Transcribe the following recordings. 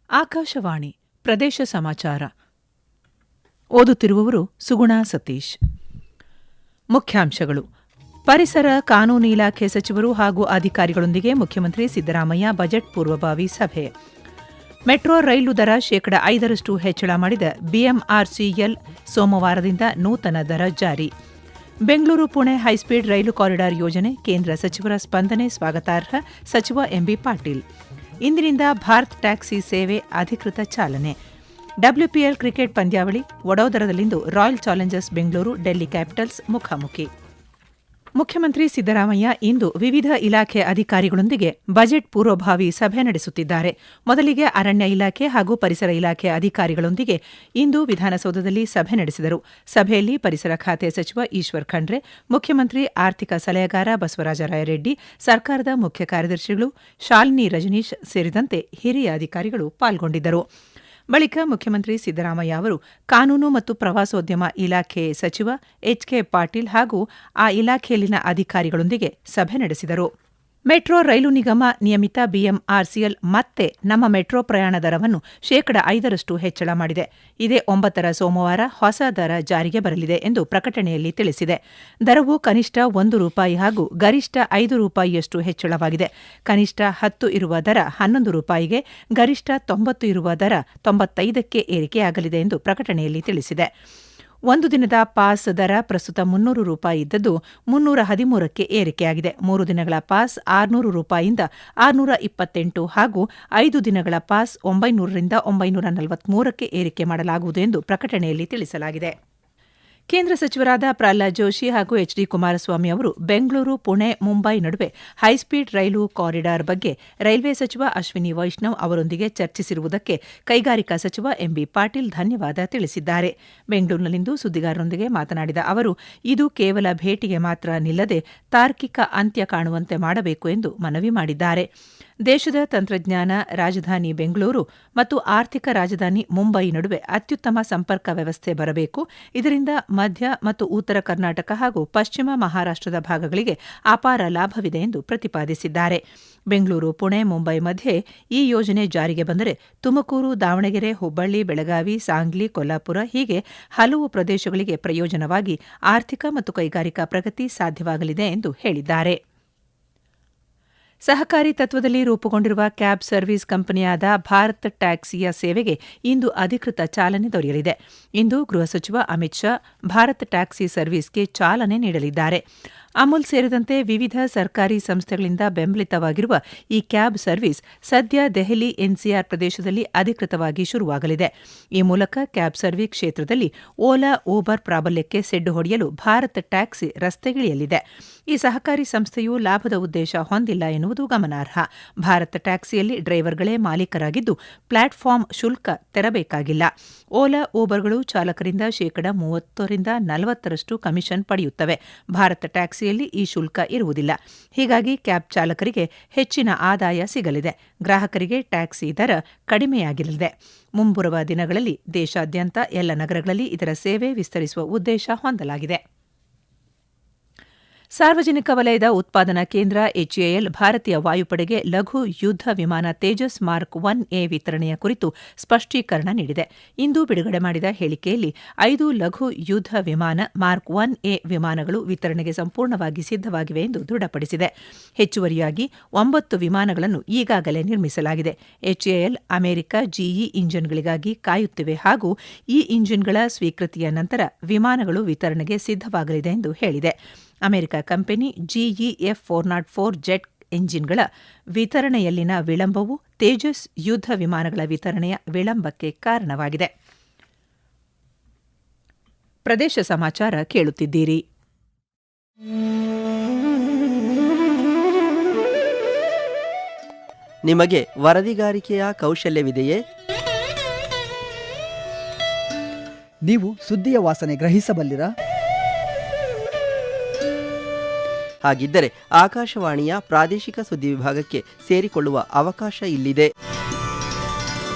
ಆಕಾಶವಾಣಿ ಪ್ರದೇಶ ಸಮಾಚಾರ ಓದುತ್ತಿರುವವರು ಸುಗುಣಾ ಸತೀಶ್. ಮುಖ್ಯಾಂಶಗಳು: ಪರಿಸರ ಕಾನೂನು ಇಲಾಖೆ ಸಚಿವರು ಹಾಗೂ ಅಧಿಕಾರಿಗಳೊಂದಿಗೆ ಮುಖ್ಯಮಂತ್ರಿ ಸಿದ್ದರಾಮಯ್ಯ ಬಜೆಟ್ ಪೂರ್ವಭಾವಿ ಸಭೆ. ಮೆಟ್ರೋ ರೈಲು ದರ 5% ಹೆಚ್ಚಳ ಮಾಡಿದ ಬಿಎಂಆರ್ಸಿಎಲ್ ಸೋಮವಾರದಿಂದ ನೂತನ ದರ ಜಾರಿ. ಬೆಂಗಳೂರು ಪುಣೆ ಹೈಸ್ಪೀಡ್ ರೈಲು ಕಾರಿಡಾರ್ ಯೋಜನೆ ಕೇಂದ್ರ ಸಚಿವರ ಸ್ಪಂದನೆ ಸ್ವಾಗತಾರ್ಹ, ಸಚಿವ ಎಂಬಿ ಪಾಟೀಲ್. ಇಂದಿನಿಂದ ಭಾರತ್ ಟ್ಯಾಕ್ಸಿ ಸೇವೆ ಅಧಿಕೃತ ಚಾಲನೆ. ಡಬ್ಲ್ಯೂಪಿಎಲ್ ಕ್ರಿಕೆಟ್ ಪಂದ್ಯಾವಳಿ ವಡೋದರದಲ್ಲಿಂದು Royal Challengers Bengaluru Delhi Capitals ಮುಖಾಮುಖಿ. ಮುಖ್ಯಮಂತ್ರಿ ಸಿದ್ದರಾಮಯ್ಯ ಇಂದು ವಿವಿಧ ಇಲಾಖೆ ಅಧಿಕಾರಿಗಳೊಂದಿಗೆ ಬಜೆಟ್ ಪೂರ್ವಭಾವಿ ಸಭೆ ನಡೆಸುತ್ತಿದ್ದಾರೆ. ಮೊದಲಿಗೆ ಅರಣ್ಯ ಇಲಾಖೆ ಹಾಗೂ ಪರಿಸರ ಇಲಾಖೆ ಅಧಿಕಾರಿಗಳೊಂದಿಗೆ ಇಂದು ವಿಧಾನಸೌಧದಲ್ಲಿ ಸಭೆ ನಡೆಸಿದರು. ಸಭೆಯಲ್ಲಿ ಪರಿಸರ ಖಾತೆ ಸಚಿವ ಈಶ್ವರ್ ಖಂಡ್ರೆ, ಮುಖ್ಯಮಂತ್ರಿ ಆರ್ಥಿಕ ಸಲಹೆಗಾರ ಬಸವರಾಜ ರಾಯರೆಡ್ಡಿ, ಸರ್ಕಾರದ ಮುಖ್ಯ ಕಾರ್ಯದರ್ಶಿಗಳು ಶಾಲಿನಿ ರಜನೀಶ್ ಸೇರಿದಂತೆ ಹಿರಿಯ ಅಧಿಕಾರಿಗಳು ಪಾಲ್ಗೊಂಡಿದ್ದರು. ಬಳಿಕ ಮುಖ್ಯಮಂತ್ರಿ ಸಿದ್ದರಾಮಯ್ಯ ಅವರು ಕಾನೂನು ಮತ್ತು ಪ್ರವಾಸೋದ್ಯಮ ಇಲಾಖೆ ಸಚಿವ ಎಚ್ಕೆ ಪಾಟೀಲ್ ಹಾಗೂ ಆ ಇಲಾಖೆಯಲ್ಲಿನ ಅಧಿಕಾರಿಗಳೊಂದಿಗೆ ಸಭೆ ನಡೆಸಿದರು. ಮೆಟ್ರೋ ರೈಲು ನಿಗಮ ನಿಯಮಿತ ಬಿಎಂಆರ್ಸಿಎಲ್ ಮತ್ತೆ ನಮ್ಮ ಮೆಟ್ರೋ ಪ್ರಯಾಣ ದರವನ್ನು 5% ಹೆಚ್ಚಳ ಮಾಡಿದೆ. ಇದೇ 9ರ ಸೋಮವಾರ ಹೊಸ ದರ ಜಾರಿಗೆ ಬರಲಿದೆ ಎಂದು ಪ್ರಕಟಣೆಯಲ್ಲಿ ತಿಳಿಸಿದೆ. ದರವು ಕನಿಷ್ಠ ₹1 ಹಾಗೂ ಗರಿಷ್ಠ ₹5ಯಷ್ಟು ಹೆಚ್ಚಳವಾಗಿದೆ. ಕನಿಷ್ಠ 10 ಇರುವ ದರ ₹11ಗೆ, ಗರಿಷ್ಠ 90 ಇರುವ ದರ ₹95ಕ್ಕೆ ಏರಿಕೆಯಾಗಲಿದೆ ಎಂದು ಪ್ರಕಟಣೆಯಲ್ಲಿ ತಿಳಿಸಿದೆ. ಒಂದು ದಿನದ ಪಾಸ್ ದರ ಪ್ರಸ್ತುತ ₹300 ಇದ್ದದ್ದು ₹313ಕ್ಕೆ ಏರಿಕೆಯಾಗಿದೆ. 3 ದಿನಗಳ ಪಾಸ್ ₹600ರಿಂದ ₹628 ಹಾಗೂ 5 ದಿನಗಳ ಪಾಸ್ ₹900ರಿಂದ ₹943ಕ್ಕೆ ಏರಿಕೆ ಮಾಡಲಾಗುವುದು ಎಂದು ಪ್ರಕಟಣೆಯಲ್ಲಿ ತಿಳಿಸಲಾಗಿದೆ. ಕೇಂದ್ರ ಸಚಿವರಾದ ಪ್ರಹ್ಲಾದ್ ಜೋಶಿ ಹಾಗೂ ಎಚ್ಡಿ ಕುಮಾರಸ್ವಾಮಿ ಅವರು ಬೆಂಗಳೂರು ಪುಣೆ ಮುಂಬೈ ನಡುವೆ ಹೈಸ್ಪೀಡ್ ರೈಲು ಕಾರಿಡಾರ್ ಬಗ್ಗೆ ರೈಲ್ವೆ ಸಚಿವ ಅಶ್ವಿನಿ ವೈಷ್ಣವ್ ಅವರೊಂದಿಗೆ ಚರ್ಚಿಸಿರುವುದಕ್ಕೆ ಕೈಗಾರಿಕಾ ಸಚಿವ ಎಂಬಿ ಪಾಟೀಲ್ ಧನ್ಯವಾದ ತಿಳಿಸಿದ್ದಾರೆ. ಬೆಂಗಳೂರಿನಲ್ಲಿಂದು ಸುದ್ದಿಗಾರರೊಂದಿಗೆ ಮಾತನಾಡಿದ ಅವರು, ಇದು ಕೇವಲ ಭೇಟಿಗೆ ಮಾತ್ರ ನಿಲ್ಲದೆ ತಾರ್ಕಿಕ ಅಂತ್ಯ ಕಾಣುವಂತೆ ಮಾಡಬೇಕು ಎಂದು ಮನವಿ ಮಾಡಿದ್ದಾರೆ. ದೇಶದ ತಂತ್ರಜ್ಞಾನ ರಾಜಧಾನಿ ಬೆಂಗಳೂರು ಮತ್ತು ಆರ್ಥಿಕ ರಾಜಧಾನಿ ಮುಂಬೈ ನಡುವೆ ಅತ್ಯುತ್ತಮ ಸಂಪರ್ಕ ವ್ಯವಸ್ಥೆ ಬರಬೇಕು. ಇದರಿಂದ ಮಧ್ಯ ಮತ್ತು ಉತ್ತರ ಕರ್ನಾಟಕ ಹಾಗೂ ಪಶ್ಚಿಮ ಮಹಾರಾಷ್ಟದ ಭಾಗಗಳಿಗೆ ಅಪಾರ ಲಾಭವಿದೆ ಎಂದು ಪ್ರತಿಪಾದಿಸಿದ್ದಾರೆ. ಬೆಂಗಳೂರು ಪುಣೆ ಮುಂಬೈ ಮಧ್ಯೆ ಈ ಯೋಜನೆ ಜಾರಿಗೆ ಬಂದರೆ ತುಮಕೂರು, ದಾವಣಗೆರೆ, ಹುಬ್ಬಳ್ಳಿ, ಬೆಳಗಾವಿ, ಸಾಂಗ್ಲಿ, ಕೊಲ್ಲಾಪುರ ಹೀಗೆ ಹಲವು ಪ್ರದೇಶಗಳಿಗೆ ಪ್ರಯೋಜನವಾಗಿ ಆರ್ಥಿಕ ಮತ್ತು ಕೈಗಾರಿಕಾ ಪ್ರಗತಿ ಸಾಧ್ಯವಾಗಲಿದೆ ಎಂದು ಹೇಳಿದ್ದಾರೆ. ಸಹಕಾರಿ ತತ್ವದಲ್ಲಿ ರೂಪುಗೊಂಡಿರುವ ಕ್ಯಾಬ್ ಸರ್ವಿಸ್ ಕಂಪನಿಯಾದ ಭಾರತ್ ಟ್ಯಾಕ್ಸಿಯ ಸೇವೆಗೆ ಇಂದು ಅಧಿಕೃತ ಚಾಲನೆ ದೊರೆಯಲಿದೆ. ಇಂದು ಗೃಹ ಸಚಿವ ಅಮಿತ್ ಶಾ ಭಾರತ್ ಟ್ಯಾಕ್ಸಿ ಸರ್ವಿಸ್ಗೆ ಚಾಲನೆ ನೀಡಲಿದ್ದಾರೆ. ಅಮೂಲ್ ಸೇರಿದಂತೆ ವಿವಿಧ ಸರ್ಕಾರಿ ಸಂಸ್ಥೆಗಳಿಂದ ಬೆಂಬಲಿತವಾಗಿರುವ ಈ ಕ್ಯಾಬ್ ಸರ್ವಿಸ್ ಸದ್ಯ ದೆಹಲಿ ಎನ್ಸಿಆರ್ ಪ್ರದೇಶದಲ್ಲಿ ಅಧಿಕೃತವಾಗಿ ಶುರುವಾಗಲಿದೆ. ಈ ಮೂಲಕ ಕ್ಯಾಬ್ ಸರ್ವಿಸ್ ಕ್ಷೇತ್ರದಲ್ಲಿ ಓಲಾ, ಊಬರ್ ಪ್ರಾಬಲ್ಯಕ್ಕೆ ಸೆಡ್ಡು ಹೊಡೆಯಲು ಭಾರತ್ ಟ್ಯಾಕ್ಸಿ ರಸ್ತೆಗಿಳಿಯಲಿದೆ. ಈ ಸಹಕಾರಿ ಸಂಸ್ಥೆಯು ಲಾಭದ ಉದ್ದೇಶ ಹೊಂದಿಲ್ಲ ಎನ್ನುವುದು ಗಮನಾರ್ಹ. ಭಾರತ್ ಟ್ಯಾಕ್ಸಿಯಲ್ಲಿ ಡ್ರೈವರ್ಗಳೇ ಮಾಲೀಕರಾಗಿದ್ದು ಪ್ಲಾಟ್ಫಾರ್ಮ್ ಶುಲ್ಕ ತೆರಬೇಕಾಗಿಲ್ಲ. ಓಲಾ, ಊಬರ್ಗಳು ಚಾಲಕರಿಂದ 30ರಿಂದ 40ರಷ್ಟು ಕಮಿಷನ್ ಪಡೆಯುತ್ತವೆ. ಭಾರತ್ ಟ್ಯಾಕ್ಸಿಯಲ್ಲಿ ಈ ಶುಲ್ಕ ಇರುವುದಿಲ್ಲ. ಹೀಗಾಗಿ ಕ್ಯಾಬ್ ಚಾಲಕರಿಗೆ ಹೆಚ್ಚಿನ ಆದಾಯ ಸಿಗಲಿದೆ. ಗ್ರಾಹಕರಿಗೆ ಟ್ಯಾಕ್ಸಿ ದರ ಕಡಿಮೆಯಾಗಲಿದೆ. ಮುಂಬರುವ ದಿನಗಳಲ್ಲಿ ದೇಶಾದ್ಯಂತ ಎಲ್ಲ ನಗರಗಳಲ್ಲಿ ಇದರ ಸೇವೆ ವಿಸ್ತರಿಸುವ ಉದ್ದೇಶ ಹೊಂದಲಾಗಿದೆ. ಸಾರ್ವಜನಿಕ ವಲಯದ ಉತ್ಪಾದನಾ ಕೇಂದ್ರ ಎಚ್ಎಎಲ್ ಭಾರತೀಯ ವಾಯುಪಡೆಗೆ ಲಘು ಯುದ್ಧ ವಿಮಾನ ತೇಜಸ್ ಮಾರ್ಕ್ 1A ವಿತರಣೆಯ ಕುರಿತು ಸ್ಪಷ್ಟೀಕರಣ ನೀಡಿದೆ. ಇಂದು ಬಿಡುಗಡೆ ಮಾಡಿದ ಹೇಳಿಕೆಯಲ್ಲಿ 5 ಲಘು ಯುದ್ಧ ವಿಮಾನ ಮಾರ್ಕ್ 1A ವಿಮಾನಗಳು ವಿತರಣೆಗೆ ಸಂಪೂರ್ಣವಾಗಿ ಸಿದ್ಧವಾಗಿವೆ ಎಂದು ದೃಢಪಡಿಸಿದೆ. ಹೆಚ್ಚುವರಿಯಾಗಿ 9 ವಿಮಾನಗಳನ್ನು ಈಗಾಗಲೇ ನಿರ್ಮಿಸಲಾಗಿದೆ. ಎಚ್ಎಎಲ್ ಅಮೆರಿಕ ಜಿಇ ಇಂಜಿನ್ಗಳಿಗಾಗಿ ಕಾಯುತ್ತಿವೆ ಹಾಗೂ ಈ ಇಂಜಿನ್ಗಳ ಸ್ವೀಕೃತಿಯ ನಂತರ ವಿಮಾನಗಳು ವಿತರಣೆಗೆ ಸಿದ್ಧವಾಗಲಿದೆ ಎಂದು ಹೇಳಿದೆ. America company GEF 404 jet ಎಂಜಿನ್ಗಳ ವಿತರಣೆಯಲ್ಲಿನ ವಿಳಂಬವು Tejas ಯುದ್ಧ ವಿಮಾನಗಳ ವಿತರಣೆಯ ವಿಳಂಬಕ್ಕೆ ಕಾರಣವಾಗಿದೆ. ಪ್ರದೇಶ ಸಮಾಚಾರ ಕೇಳುತ್ತಿದ್ದೀರಿ. ನಿಮಗೆ ವರದಿಗಾರಿಕೆಯ ಕೌಶಲ್ಯವಿದೆಯೇ? ನೀವು ಸುದ್ದಿಯ ವಾಸನೆ ಗ್ರಹಿಸಬಲ್ಲಿರಾ? ಹಾಗಿದ್ದರೆ ಆಕಾಶವಾಣಿಯ ಪ್ರಾದೇಶಿಕ ಸುದ್ದಿ ವಿಭಾಗಕ್ಕೆ ಸೇರಿಕೊಳ್ಳುವ ಅವಕಾಶ ಇಲ್ಲಿದೆ.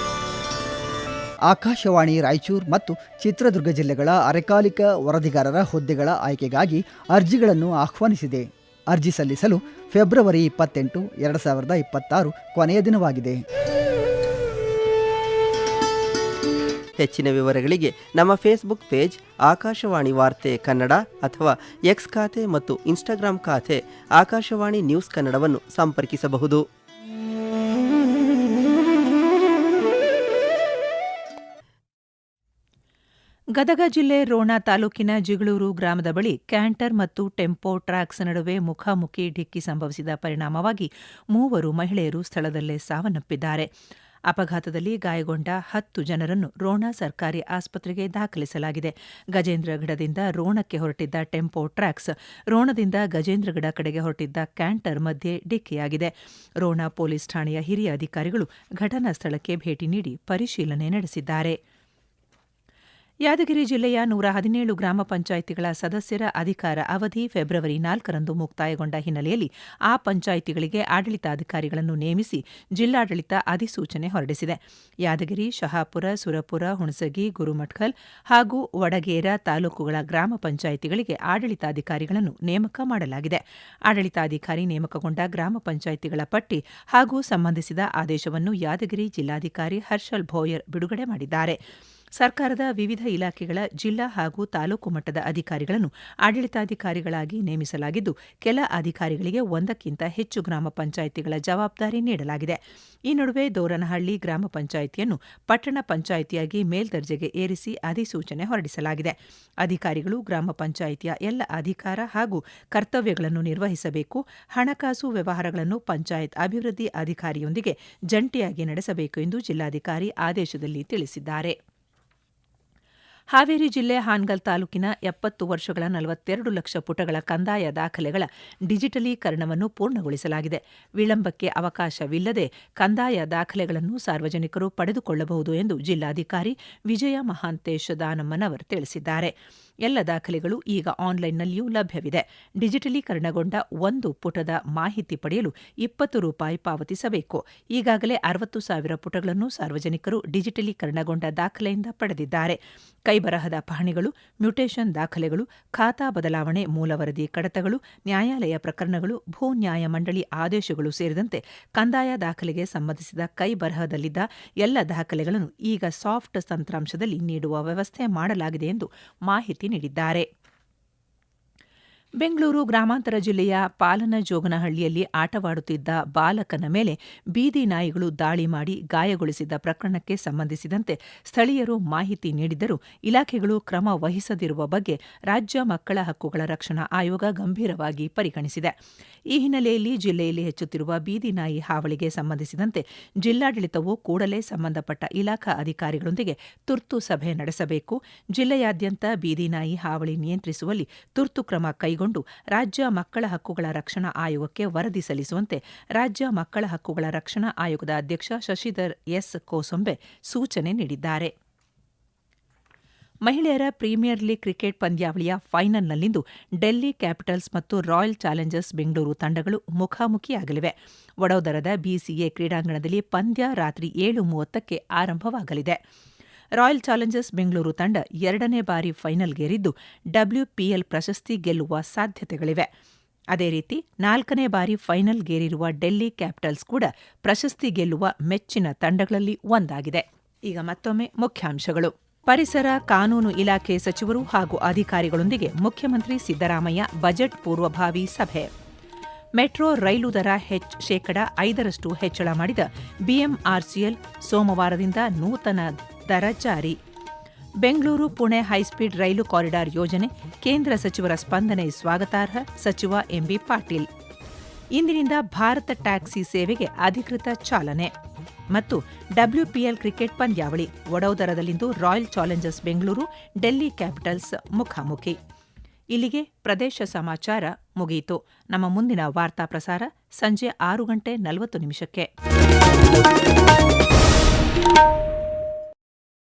ಆಕಾಶವಾಣಿ ರಾಯಚೂರು ಮತ್ತು ಚಿತ್ರದುರ್ಗ ಜಿಲ್ಲೆಗಳ ಅರೆಕಾಲಿಕ ವರದಿಗಾರರ ಹುದ್ದೆಗಳ ಆಯ್ಕೆಗಾಗಿ ಅರ್ಜಿಗಳನ್ನು ಆಹ್ವಾನಿಸಿದೆ. ಅರ್ಜಿ ಸಲ್ಲಿಸಲು ಫೆಬ್ರವರಿ 28, 2026 ಕೊನೆಯ ದಿನವಾಗಿದೆ. ಹೆಚ್ಚಿನ ವಿವರಗಳಿಗೆ ನಮ್ಮ ಫೇಸ್ಬುಕ್ ಪೇಜ್ ಆಕಾಶವಾಣಿ ವಾರ್ತೆ ಕನ್ನಡ ಅಥವಾ ಎಕ್ಸ್ ಖಾತೆ ಮತ್ತು ಇನ್ಸ್ಟಾಗ್ರಾಂ ಖಾತೆ ಆಕಾಶವಾಣಿ ನ್ಯೂಸ್ ಕನ್ನಡವನ್ನು ಸಂಪರ್ಕಿಸಬಹುದು. ಗದಗ ಜಿಲ್ಲೆ ರೋಣ ತಾಲೂಕಿನ ಜಿಗಳೂರು ಗ್ರಾಮದ ಬಳಿ ಕ್ಯಾಂಟರ್ ಮತ್ತು ಟೆಂಪೋ ಟ್ರ್ಯಾಕ್ಸ್ ನಡುವೆ ಮುಖಾಮುಖಿ ಡಿಕ್ಕಿ ಸಂಭವಿಸಿದ ಪರಿಣಾಮವಾಗಿ 3 ಮಹಿಳೆಯರು ಸ್ಥಳದಲ್ಲೇ ಸಾವನ್ನಪ್ಪಿದ್ದಾರೆ. ಅಪಘಾತದಲ್ಲಿ ಗಾಯಗೊಂಡ 10 ಜನರನ್ನು ರೋಣ ಸರ್ಕಾರಿ ಆಸ್ಪತ್ರೆಗೆ ದಾಖಲಿಸಲಾಗಿದೆ. ಗಜೇಂದ್ರಗಢದಿಂದ ರೋಣಕ್ಕೆ ಹೊರಟಿದ್ದ ಟೆಂಪೋ ಟ್ರ್ಯಾಕ್ಸ್ ರೋಣದಿಂದ ಗಜೇಂದ್ರಗಢ ಕಡೆಗೆ ಹೊರಟಿದ್ದ ಕ್ಯಾಂಟರ್ ಮಧ್ಯೆ ಡಿಕ್ಕಿಯಾಗಿದೆ. ರೋಣ ಪೊಲೀಸ್ ಠಾಣೆಯ ಹಿರಿಯ ಅಧಿಕಾರಿಗಳು ಘಟನಾ ಸ್ಥಳಕ್ಕೆ ಭೇಟಿ ನೀಡಿ ಪರಿಶೀಲನೆ ನಡೆಸಿದ್ದಾರೆ. ಯಾದಗಿರಿ ಜಿಲ್ಲೆಯ 117 ಗ್ರಾಮ ಪಂಚಾಯಿತಿಗಳ ಸದಸ್ಯರ ಅಧಿಕಾರ ಅವಧಿ ಫೆಬ್ರವರಿ 4ರಂದು ಮುಕ್ತಾಯಗೊಂಡ ಹಿನ್ನೆಲೆಯಲ್ಲಿ ಆ ಪಂಚಾಯಿತಿಗಳಿಗೆ ಆಡಳಿತಾಧಿಕಾರಿಗಳನ್ನು ನೇಮಿಸಿ ಜಿಲ್ಲಾಡಳಿತ ಅಧಿಸೂಚನೆ ಹೊರಡಿಸಿದೆ. ಯಾದಗಿರಿ, ಶಹಾಪುರ, ಸುರಪುರ, ಹುಣಸಗಿ, ಗುರುಮಠಕಲ್ ಹಾಗೂ ವಡಗೇರ ತಾಲೂಕುಗಳ ಗ್ರಾಮ ಪಂಚಾಯಿತಿಗಳಿಗೆ ಆಡಳಿತಾಧಿಕಾರಿಗಳನ್ನು ನೇಮಕ ಮಾಡಲಾಗಿದೆ. ಆಡಳಿತಾಧಿಕಾರಿ ನೇಮಕಗೊಂಡ ಗ್ರಾಮ ಪಂಚಾಯಿತಿಗಳ ಪಟ್ಟಿ ಹಾಗೂ ಸಂಬಂಧಿಸಿದ ಆದೇಶವನ್ನು ಯಾದಗಿರಿ ಜಿಲ್ಲಾಧಿಕಾರಿ ಹರ್ಷಲ್ ಭೋಯರ್ ಬಿಡುಗಡೆ ಮಾಡಿದ್ದಾರೆ. ಸರ್ಕಾರದ ವಿವಿಧ ಇಲಾಖೆಗಳ ಜಿಲ್ಲಾ ಹಾಗೂ ತಾಲೂಕು ಮಟ್ಟದ ಅಧಿಕಾರಿಗಳನ್ನು ಆಡಳಿತಾಧಿಕಾರಿಗಳಾಗಿ ನೇಮಿಸಲಾಗಿದ್ದು, ಕೆಲ ಅಧಿಕಾರಿಗಳಿಗೆ 1ಕ್ಕಿಂತ ಹೆಚ್ಚು ಗ್ರಾಮ ಪಂಚಾಯಿತಿಗಳ ಜವಾಬ್ದಾರಿ ನೀಡಲಾಗಿದೆ. ಈ ನಡುವೆ ದೋರನಹಳ್ಳಿ ಗ್ರಾಮ ಪಂಚಾಯಿತಿಯನ್ನು ಪಟ್ಟಣ ಪಂಚಾಯಿತಿಯಾಗಿ ಮೇಲ್ದರ್ಜೆಗೆ ಏರಿಸಿ ಅಧಿಸೂಚನೆ ಹೊರಡಿಸಲಾಗಿದೆ. ಅಧಿಕಾರಿಗಳು ಗ್ರಾಮ ಪಂಚಾಯಿತಿಯ ಎಲ್ಲ ಅಧಿಕಾರ ಹಾಗೂ ಕರ್ತವ್ಯಗಳನ್ನು ನಿರ್ವಹಿಸಬೇಕು. ಹಣಕಾಸು ವ್ಯವಹಾರಗಳನ್ನು ಪಂಚಾಯತ್ ಅಭಿವೃದ್ಧಿ ಅಧಿಕಾರಿಯೊಂದಿಗೆ ಜಂಟಿಯಾಗಿ ನಡೆಸಬೇಕು ಎಂದು ಜಿಲ್ಲಾಧಿಕಾರಿ ಆದೇಶದಲ್ಲಿ ತಿಳಿಸಿದ್ದಾರೆ. ಹಾವೇರಿ ಜಿಲ್ಲೆ ಹಾನಗಲ್ ತಾಲೂಕಿನ 70 ವರ್ಷಗಳ 42 ಲಕ್ಷ ಪುಟಗಳ ಕಂದಾಯ ದಾಖಲೆಗಳ ಡಿಜಿಟಲೀಕರಣವನ್ನು ಪೂರ್ಣಗೊಳಿಸಲಾಗಿದೆ. ವಿಳಂಬಕ್ಕೆ ಅವಕಾಶವಿಲ್ಲದೆ ಕಂದಾಯ ದಾಖಲೆಗಳನ್ನು ಸಾರ್ವಜನಿಕರು ಪಡೆದುಕೊಳ್ಳಬಹುದು ಎಂದು ಜಿಲ್ಲಾಧಿಕಾರಿ ವಿಜಯ ಮಹಾಂತೇಶ್ ದಾನಮ್ಮನವರ್ ತಿಳಿಸಿದ್ದಾರೆ. ಎಲ್ಲ ದಾಖಲೆಗಳು ಈಗ ಆನ್ಲೈನ್ನಲ್ಲಿಯೂ ಲಭ್ಯವಿದೆ. ಡಿಜಿಟಲೀಕರಣಗೊಂಡ 1 ಪುಟದ ಮಾಹಿತಿ ಪಡೆಯಲು ₹20 ಪಾವತಿಸಬೇಕು. ಈಗಾಗಲೇ 60,000 ಪುಟಗಳನ್ನು ಸಾರ್ವಜನಿಕರು ಡಿಜಿಟಲೀಕರಣಗೊಂಡ ದಾಖಲೆಯಿಂದ ಪಡೆದಿದ್ದಾರೆ. ಕೈಬರಹದ ಪಹಣಿಗಳು, ಮ್ಯೂಟೇಷನ್ ದಾಖಲೆಗಳು, ಖಾತಾ ಬದಲಾವಣೆ ಮೂಲ ವರದಿ ಕಡತಗಳು, ನ್ಯಾಯಾಲಯ ಪ್ರಕರಣಗಳು, ಭೂ ನ್ಯಾಯ ಮಂಡಳಿ ಆದೇಶಗಳು ಸೇರಿದಂತೆ ಕಂದಾಯ ದಾಖಲೆಗೆ ಸಂಬಂಧಿಸಿದ ಕೈಬರಹದಲ್ಲಿದ್ದ ಎಲ್ಲ ದಾಖಲೆಗಳನ್ನು ಈಗ ಸಾಫ್ಟ್ ತಂತ್ರಾಂಶದಲ್ಲಿ ನೀಡುವ ವ್ಯವಸ್ಥೆ ಮಾಡಲಾಗಿದೆ ಎಂದು ಮಾಹಿತಿ ನೀಡಿದ್ದಾರೆ. ಬೆಂಗಳೂರು ಗ್ರಾಮಾಂತರ ಜಿಲ್ಲೆಯ ಪಾಲನಜೋಗನಹಳ್ಳಿಯಲ್ಲಿ ಆಟವಾಡುತ್ತಿದ್ದ ಬಾಲಕನ ಮೇಲೆ ಬೀದಿ ನಾಯಿಗಳು ದಾಳಿ ಮಾಡಿ ಗಾಯಗೊಳಿಸಿದ್ದ ಪ್ರಕರಣಕ್ಕೆ ಸಂಬಂಧಿಸಿದಂತೆ ಸ್ಥಳೀಯರು ಮಾಹಿತಿ ನೀಡಿದ್ದರೂ ಇಲಾಖೆಗಳು ಕ್ರಮ ವಹಿಸದಿರುವ ಬಗ್ಗೆ ರಾಜ್ಯ ಮಕ್ಕಳ ಹಕ್ಕುಗಳ ರಕ್ಷಣಾ ಆಯೋಗ ಗಂಭೀರವಾಗಿ ಪರಿಗಣಿಸಿದೆ. ಈ ಹಿನ್ನೆಲೆಯಲ್ಲಿ ಜಿಲ್ಲೆಯಲ್ಲಿ ಹೆಚ್ಚುತ್ತಿರುವ ಬೀದಿ ನಾಯಿ ಹಾವಳಿಗೆ ಸಂಬಂಧಿಸಿದಂತೆ ಜಿಲ್ಲಾಡಳಿತವು ಕೂಡಲೇ ಸಂಬಂಧಪಟ್ಟ ಇಲಾಖಾ ಅಧಿಕಾರಿಗಳೊಂದಿಗೆ ತುರ್ತು ಸಭೆ ನಡೆಸಬೇಕು. ಜಿಲ್ಲೆಯಾದ್ಯಂತ ಬೀದಿ ನಾಯಿ ಹಾವಳಿ ನಿಯಂತ್ರಿಸುವಲ್ಲಿ ತುರ್ತು ಕ್ರಮ ಕೈಗೊಂಡು ರಾಜ್ಯ ಮಕ್ಕಳ ಹಕ್ಕುಗಳ ರಕ್ಷಣಾ ಆಯೋಗಕ್ಕೆ ವರದಿ ಸಲ್ಲಿಸುವಂತೆ ರಾಜ್ಯ ಮಕ್ಕಳ ಹಕ್ಕುಗಳ ರಕ್ಷಣಾ ಆಯೋಗದ ಅಧ್ಯಕ್ಷ ಶಶಿಧರ್ ಎಸ್ ಕೋಸೊಂಬೆ ಸೂಚನೆ ನೀಡಿದ್ದಾರೆ. ಮಹಿಳೆಯರ ಪ್ರೀಮಿಯರ್ ಲೀಗ್ ಕ್ರಿಕೆಟ್ ಪಂದ್ಯಾವಳಿಯ ಫೈನಲ್ನಲ್ಲಿಂದು ಡೆಲ್ಲಿ ಕ್ಯಾಪಿಟಲ್ಸ್ ಮತ್ತು ರಾಯಲ್ ಚಾಲೆಂಜರ್ಸ್ ಬೆಂಗಳೂರು ತಂಡಗಳು ಮುಖಾಮುಖಿಯಾಗಲಿವೆ. ವಡೋದರದ ಬಿಸಿಎ ಕ್ರೀಡಾಂಗಣದಲ್ಲಿ ಪಂದ್ಯ ರಾತ್ರಿ 7:30ಕ್ಕೆ ಆರಂಭವಾಗಲಿದೆ. ರಾಯಲ್ ಚಾಲೆಂಜರ್ಸ್ ಬೆಂಗಳೂರು ತಂಡ 2ನೇ ಬಾರಿ ಫೈನಲ್ಗೇರಿದ್ದು WPL ಪ್ರಶಸ್ತಿ ಗೆಲ್ಲುವ ಸಾಧ್ಯತೆಗಳಿವೆ. ಅದೇ ರೀತಿ 4ನೇ ಬಾರಿ ಫೈನಲ್ಗೇರಿರುವ ಡೆಲ್ಲಿ ಕ್ಯಾಪಿಟಲ್ಸ್ ಕೂಡ ಪ್ರಶಸ್ತಿ ಗೆಲ್ಲುವ ಮೆಚ್ಚಿನ ತಂಡಗಳಲ್ಲಿ ಒಂದಾಗಿದೆ. ಈಗ ಮತ್ತೊಮ್ಮೆ ಮುಖ್ಯಾಂಶಗಳು. ಪರಿಸರ ಕಾನೂನು ಇಲಾಖೆ ಸಚಿವರು ಹಾಗೂ ಅಧಿಕಾರಿಗಳೊಂದಿಗೆ ಮುಖ್ಯಮಂತ್ರಿ ಸಿದ್ದರಾಮಯ್ಯ ಬಜೆಟ್ ಪೂರ್ವಭಾವಿ ಸಭೆ. ಮೆಟ್ರೋ ರೈಲು ದರ ₹5 ಹೆಚ್ಚಳ ಮಾಡಿದ BMRCL ಸೋಮವಾರದಿಂದ ನೂತನ ದರ ಜಾರಿ. ಬೆಂಗಳೂರು ಪುಣೆ ಹೈಸ್ಪೀಡ್ ರೈಲು ಕಾರಿಡಾರ್ ಯೋಜನೆ ಕೇಂದ್ರ ಸಚಿವರ ಸ್ಪಂದನೆ ಸ್ವಾಗತಾರ್ಹ, ಸಚಿವ ಎಂಬಿ ಪಾಟೀಲ್. ಇಂದಿನಿಂದ ಭಾರತ ಟ್ಯಾಕ್ಸಿ ಸೇವೆಗೆ ಅಧಿಕೃತ ಚಾಲನೆ. ಮತ್ತು WPL ಕ್ರಿಕೆಟ್ ಪಂದ್ಯಾವಳಿ ವಡೋದರದಲ್ಲಿಂದು Royal Challengers Bengaluru Delhi Capitals ಮುಖಾಮುಖಿ. ಇಲ್ಲಿಗೆ ಪ್ರದೇಶ ಸಮಾಚಾರ ಮುಗಿಯಿತು. ನಮ್ಮ ಮುಂದಿನ ವಾರ್ತಾ ಪ್ರಸಾರ ಸಂಜೆ 6:40 ನಿಮಿಷಕ್ಕೆ.